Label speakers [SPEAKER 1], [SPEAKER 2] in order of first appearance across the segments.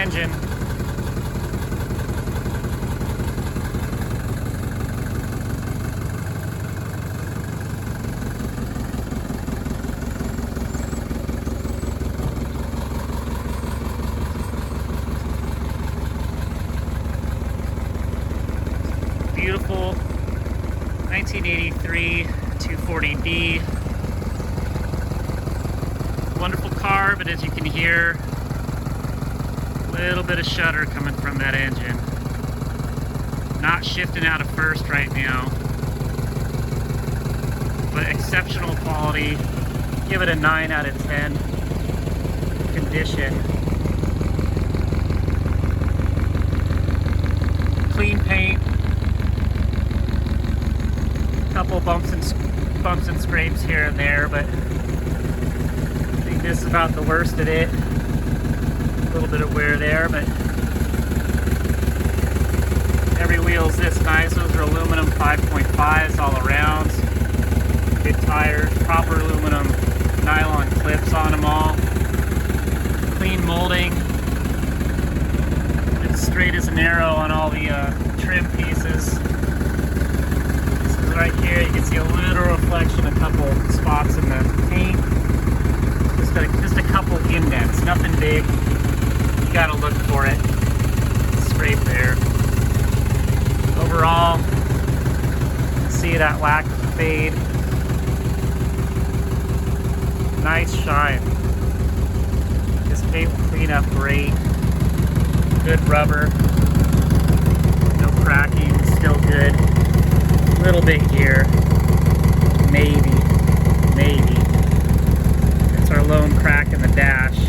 [SPEAKER 1] engine. Beautiful 1983 240D. Wonderful car, but as you can hear, a little bit of shudder coming from that engine. Not shifting out of first right now, but exceptional quality. Give it a 9 out of 10 condition. Clean paint. Couple bumps and scrapes here and there, but I think this is about the worst of it. A little bit of wear there, but every wheel's this nice. Those are aluminum 5.5s all around. Good tires, proper aluminum nylon clips on them all. Clean molding. It's straight as an arrow on all the trim pieces. Right here, you can see a little reflection, a couple spots in the paint. Just a couple indents, nothing big. You gotta look for it. Scrape there. Overall, see that wax fade. Nice shine. This paint will clean up great. Good rubber. No cracking, still good. Little bit here, maybe. It's our lone crack in the dash.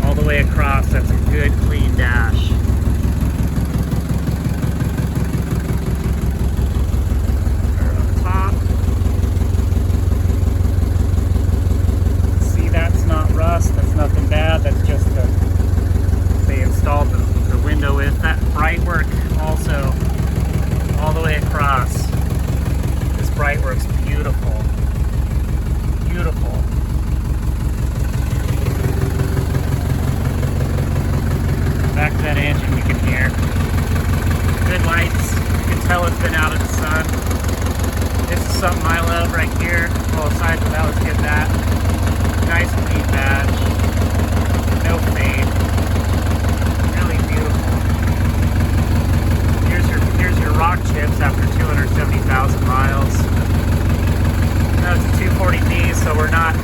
[SPEAKER 1] All the way across, that's a good clean dash. Right on top. See, that's not rust, that's nothing bad, that's just they installed the window with. That bright work also. All the way across. This bright works beautiful. Beautiful. Back to that engine, you can hear. Good lights. You can tell it's been out of the sun. This is something I love right here. Well, aside from that, let's get that. Nice clean badge. No fade. Really beautiful. Here's your rock chips after 270,000 miles. Now it's a 240D, so we're not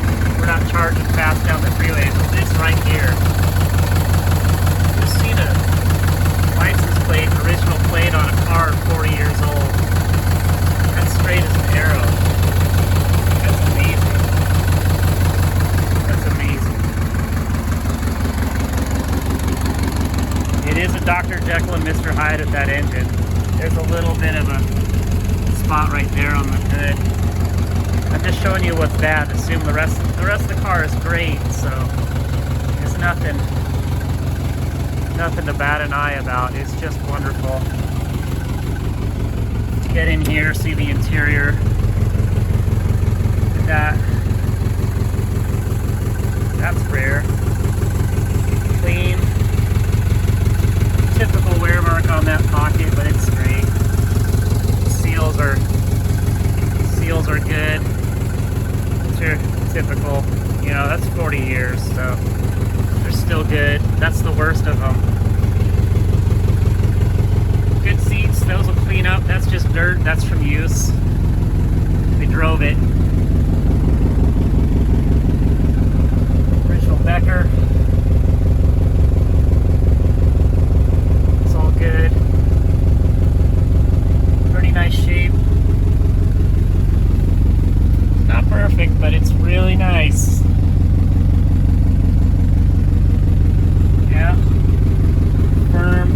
[SPEAKER 1] charging fast down the freeway. It's right here. You'll see the license plate, original plate on a car 40 years old. That's straight as an arrow. That's amazing. That's amazing. It is a Dr. Jekyll and Mr. Hyde at that engine. There's a little bit of a spot right there on the hood. I'm just showing you what's bad. Assume the rest of the car is great, so there's nothing to bat an eye about. It's just wonderful. Get in here, see the interior. Look at that. That's rare. Clean. Typical wear mark on that pocket, but it's straight. Seals are good. It's your typical, that's 40 years, so they're still good. That's the worst of them. Good seats, those will clean up. That's just dirt, that's from use. They drove it. Original Becker. It's all good. Pretty nice shape. Not perfect, but it's really nice. Yeah. Firm.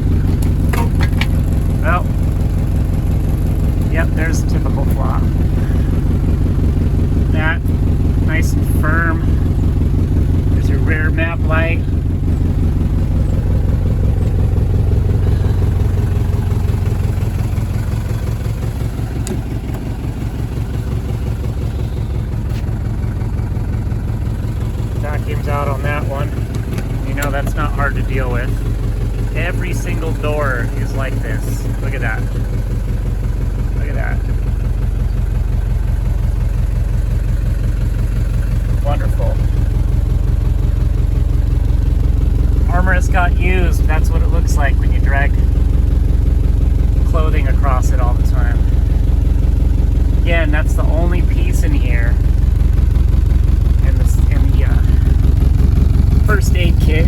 [SPEAKER 1] Well. Yep, there's a typical flaw. That, nice and firm. There's your rear map light. Vacuums out on that one. That's not hard to deal with. door is like this. Look at that. Look at that. Wonderful. Armrest got used. That's what it looks like when you drag clothing across it all the time. Again, that's the only piece in here in the first aid kit.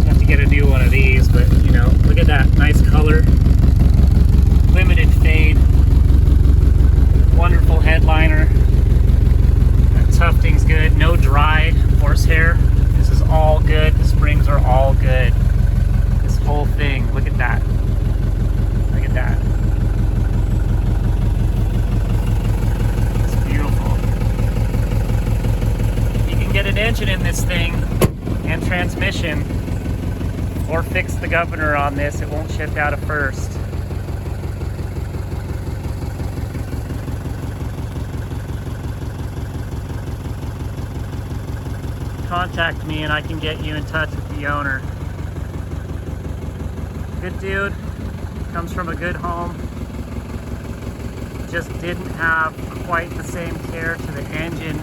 [SPEAKER 1] Have to get a new one of these, but you know, look at that nice color, limited fade, wonderful headliner. That tufting's good, no dried horsehair. This is all good. The springs are all good. This whole thing, look at that. Look at that. It's beautiful. You can get an engine in this thing and transmission, or fix the governor on this. It won't shift out of first. Contact me and I can get you in touch with the owner. Good dude, comes from a good home. Just didn't have quite the same care to the engine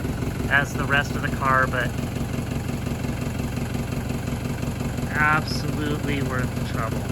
[SPEAKER 1] as the rest of the car, but absolutely worth the trouble.